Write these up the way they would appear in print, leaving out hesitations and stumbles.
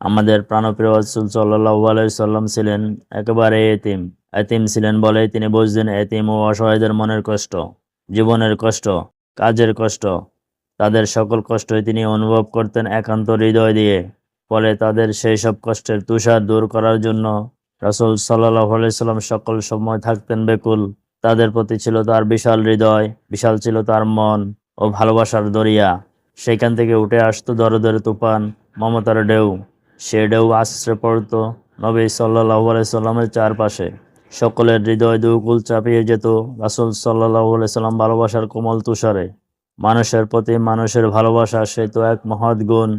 আমাদের প্রাণপ্রিয় রাসূল সাল্লাল্লাহু আলাইহি সাল্লাম ছিলেন একেবারে এতিম। এতিম ছিলেন বলেই তিনি বুঝতেন এতিম ও অসহায়দের মনের কষ্ট, জীবনের কষ্ট, কাজের কষ্ট। তাদের সকল কষ্টই তিনি অনুভব করতেন একান্ত হৃদয় দিয়ে। ফলে তাদের সেই সব কষ্টের তুষার দূর করার জন্য রাসূল সাল্লাল্লাহু আলাইহি সাল্লাম সকল সময় থাকতেন ব্যাকুল। তাদের প্রতি ছিল তার বিশাল হৃদয়, বিশাল ছিল তার মন ও ভালোবাসার দরিয়া। সেখান থেকে উঠে আসতো দরদের তুফান, মমতার ঢেউ। সে ঢেউ আছড়ে পড়ত নবী সাল্লাল্লাহু আলাইহি সাল্লামের চারপাশে। সকলের হৃদয় দুকুল চাপিয়ে যেত রাসূল সাল্লাল্লাহু আলাইহি সাল্লাম ভালোবাসার কোমল তুষারে। মানুষের প্রতি মানুষের ভালোবাসা সে তো এক মহৎ গুণ।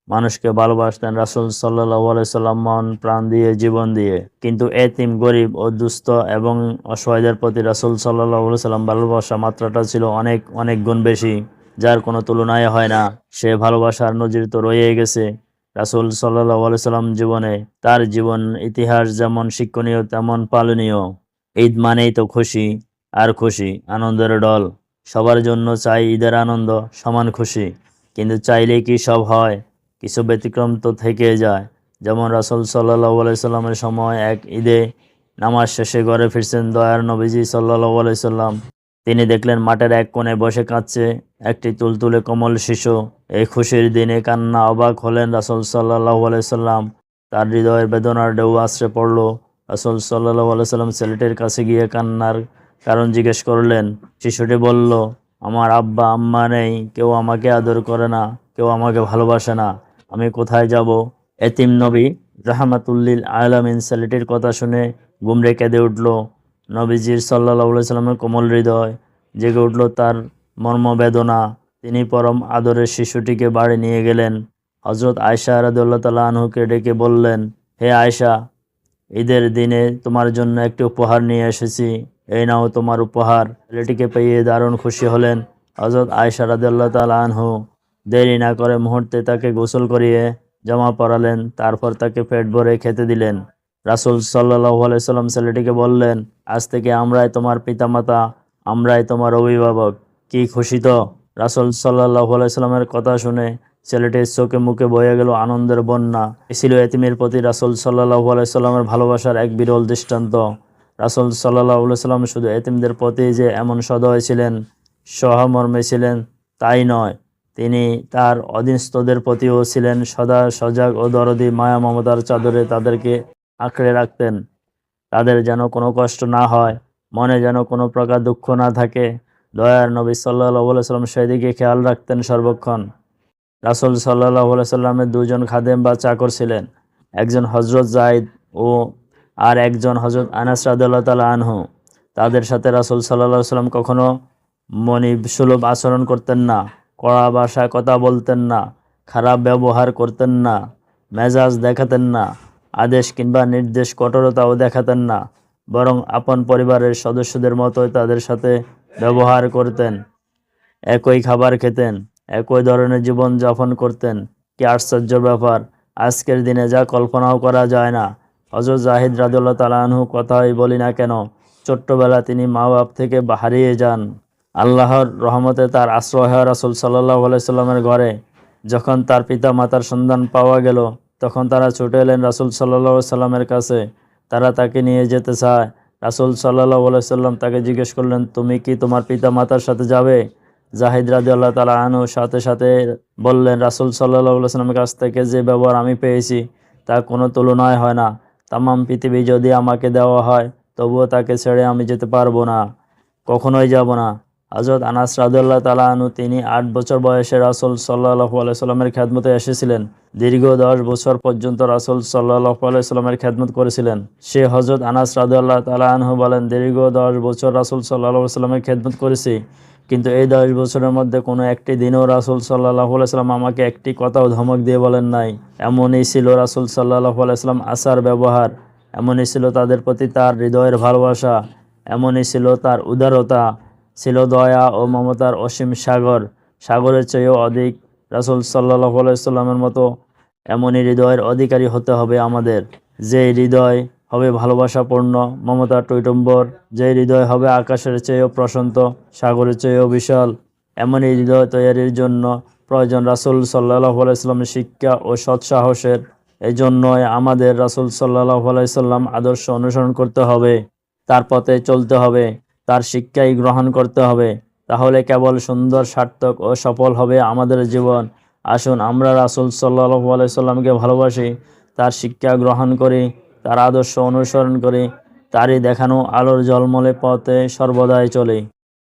মানুষকে ভালোবাসতেন রাসূল সাল্লাল্লাহু আলাইহি সাল্লাম মন প্রাণ দিয়ে, জীবন দিয়ে। কিন্তু এতিম, গরিব ও দুস্থ এবং অসহায়দের প্রতি রাসূল সাল্লাল্লাহু আলাইহি সাল্লাম ভালোবাসা মাত্রাটা ছিল অনেক অনেক গুণ বেশি, যার কোনো তুলনায় হয় না। সে ভালোবাসার নজির তো রয়েই গেছে রাসূল সাল্লাল্লাহু আলাইহি সাল্লাম জীবনে। তার জীবন ইতিহাস যেমন শিক্ষণীয় তেমন পালনীয়। ঈদ মানেই তো খুশি আর খুশি, আনন্দের ঢল। সবার জন্য চাই ঈদের আনন্দ, সমান খুশি। কিন্তু চাইলেই কি সব হয়? কিছু ব্যতিক্রম তো থেকে যায়। যেমন রাসূল সাল্লাল্লাহু আলাইহি সাল্লামের সময় এক ঈদে নামাজ শেষে ঘরে ফিরছেন দয়ার নবীজি সাল্লাল্লাহু আলাইহি সাল্লাম। তিনি দেখলেন মাঠের এক কোণে বসে কাঁদছে একটি তুলতুলে কোমল শিশু। এই খুশির দিনে কান্না অবাক হলেন রাসূল সাল্লাল্লাহু আলাইহি সাল্লাম। তার হৃদয়ের বেদনার ঢেউ আছড়ে পড়ল। রাসূল সাল্লাল্লাহু আলাইহি সাল্লাম ছেলেটির কাছে গিয়ে কান্নার কারণ জিজ্ঞেস করলেন। শিশুটি বলল, আমার আব্বা আম্মা নেই, কেউ আমাকে আদর করে না, কেউ আমাকে ভালোবাসে না, আমি কোথায় যাব? এতিম নবী রাহমাতুল্লিল আলামিন ছেলেটির কথা শুনে গুমরে কেঁদে উঠল। নবীজির সাল্লাল্লাহু আলাইহি সাল্লামের কোমল হৃদয় জেগে উঠল তার মর্মবেদনা। তিনি পরম আদরের শিশুটিকে বাড়ি নিয়ে গেলেন। হযরত আয়েশা রাদিয়াল্লাহু তাআলা আনহুকে ডেকে বললেন, হে আয়েশা, ঈদের দিনে তোমার জন্য একটি উপহার নিয়ে এসেছি, এই নাও তোমার উপহার। ছেলেটিকে পেয়ে দারুণ খুশি হলেন হযরত আয়েশা রাদিয়াল্লাহু তাআলা আনহু। দেরি না করে মুহূর্তে তাকে গোসল করিয়ে জামা পরালেন, তারপর তাকে পেট ভরে খেতে দিলেন। রাসূল সাল্লাল্লাহু আলাইহি সাল্লাম ছেলেটিকে বললেন, আজ থেকে আমরাই তোমার পিতামাতা, আমরাই তোমার অভিভাবক। কি খুশি তো! রাসূল সাল্লাল্লাহু আলাইহি সাল্লামের কথা শুনে ছেলেটির চোখে মুখে বয়ে গেল আনন্দের বন্যা। এ ছিল এতিমের প্রতি রাসূল সাল্লাল্লাহু আলাইহি সাল্লামের ভালোবাসার এক বিরল দৃষ্টান্ত। রাসূল সাল্লাল্লাহু আলাইহি সাল্লাম শুধু এতিমদের প্রতি যে এমন সদয় ছিলেন, সহমর্মী ছিলেন, তাই নয়, তিনি তার অধীনস্থদের প্রতিও ছিলেন সদা সজাগ ও দরদি। মায়া মমতার চাদরে তাদেরকে আঁকড়ে রাখতেন। তাদের যেন কোনো কষ্ট না হয়, মনে যেন কোনো প্রকার দুঃখ না থাকে। দয়ার নবী সাল্লাল্লাহু আলাইহি সাল্লাম সেদিকে খেয়াল রাখতেন সর্বক্ষণ। রাসূল সাল্লাল্লাহু আলাইহি সাল্লামের দুজন খাদেম বা চাকর ছিলেন, একজন হযরত যায়েদ ও আর একজন হযরত আনাস রাদিয়াল্লাহু তাআলা আনহু। তাদের সাথে রাসূল সাল্লাল্লাহু আলাইহি সাল্লাম কখনো মনিবসুলভ আচরণ করতেন না, কড়া ভাষায় কথা বলতেন না, খারাপ ব্যবহার করতেন না, মেজাজ দেখাতেন না, আদেশ কিংবা নির্দেশ কঠোরতাও দেখাতেন না। বরং আপন পরিবারের সদস্যদের মতোই তাদের সাথে ব্যবহার করতেন। একই খাবার খেতেন, একই ধরনের জীবন যাপন করতেন। কি আশ্চর্য ব্যাপার! আজকের দিনে যা কল্পনাও করা যায় না। হযরত যাহিদ রাদিয়াল্লাহু তাআলা আনহু কথাই বলি না কেন, ছোট্টবেলা তিনি মা বাপ থেকে হারিয়ে যান। আল্লাহর রহমতে তার আশ্রয় হয় রাসূল সাল্লাল্লাহু আলাইহি সাল্লামের ঘরে। যখন তার পিতা মাতার সন্ধান পাওয়া গেল, তখন তারা ছুটে এলেন রাসূল সাল্লাল্লাহু আলাইহি সাল্লামের কাছে। তারা তাকে নিয়ে যেতে চায়। রাসূল সাল্লাল্লাহু আলাইহি সাল্লাম তাকে জিজ্ঞেস করলেন, তুমি কি তোমার পিতা মাতার সাথে যাবে? জাহিদ রাদিয়াল্লাহু তাআলা আনহু সাথে সাথে বললেন, রাসূল সাল্লাল্লাহু আলাইহি ওয়াসাল্লামের কাছ থেকে যে ব্যবহার আমি পেয়েছি তা কোনো তুলনায় হয় না। তামাম পৃথিবী যদি আমাকে দেওয়া হয়, তবুও তাকে ছেড়ে আমি যেতে পারবো না, কখনোই যাব না। হযরত আনাস রাদিয়াল্লাহু তাআলা আনহু তিনি ৮ বছর বয়সে রাসূল সাল্লাল্লাহু আলাইহি ওয়াসাল্লামের খেদমতে এসেছিলেন। দীর্ঘ ১০ বছর পর্যন্ত রাসূল সাল্লাল্লাহু আলাইহি ওয়াসাল্লামের খেদমত করেছিলেন। সে হযরত আনাস রাদিয়াল্লাহু তাআলা আনহু বলেন, দীর্ঘ ১০ বছর রাসূল সাল্লাল্লাহু আলাইহি ওয়াসাল্লামের খেদমত করেছি, কিন্তু এই ১০ বছরের মধ্যে কোনো একটি দিনও রাসূল সাল্লাল্লাহু আলাইহি ওয়াসাল্লাম আমাকে একটি কথাও ধমক দিয়ে বলেন নাই। এমনই ছিল রাসূল সাল্লাল্লাহু আলাইহি ওয়াসাল্লাম আচার ব্যবহার, এমনই ছিল তাদের প্রতি তার হৃদয়ের ভালোবাসা, এমনই ছিল তার উদারতা, ছিল দয়া ও মমতার অসীম সাগর। সাগরের চেয়েও অধিক রাসূল সাল্লাল্লাহু আলাইহি ওয়াসাল্লামের মতো এমনই হৃদয়ের অধিকারী হতে হবে আমাদের। যে হৃদয় হবে ভালোবাসাপূর্ণ, মমতার টইটম্বর, যে হৃদয় হবে আকাশের চেয়েও প্রশান্ত, সাগরের চেয়েও বিশাল। এমনই হৃদয় তৈরির জন্য প্রয়োজন রাসূল সাল্লাল্লাহু আলাইহি ওয়াসাল্লামের শিক্ষা ও সৎসাহসের। এই জন্যই আমাদের রাসূল সাল্লাল্লাহু আলাইহি সাল্লাম আদর্শ অনুসরণ করতে হবে, তার পথে চলতে হবে, তার শিক্ষাই গ্রহণ করতে হবে। তাহলে কেবল সুন্দর, সার্থক ও সফল হবে আমাদের জীবন। আসুন আমরা রাসূল সাল্লাল্লাহু আলাইহি সাল্লামকে ভালোবাসি, তার শিক্ষা গ্রহণ করি, তার আদর্শ অনুসরণ করি, তারই দেখানো আলোর ঝলমলে পথে সর্বদাই চলি।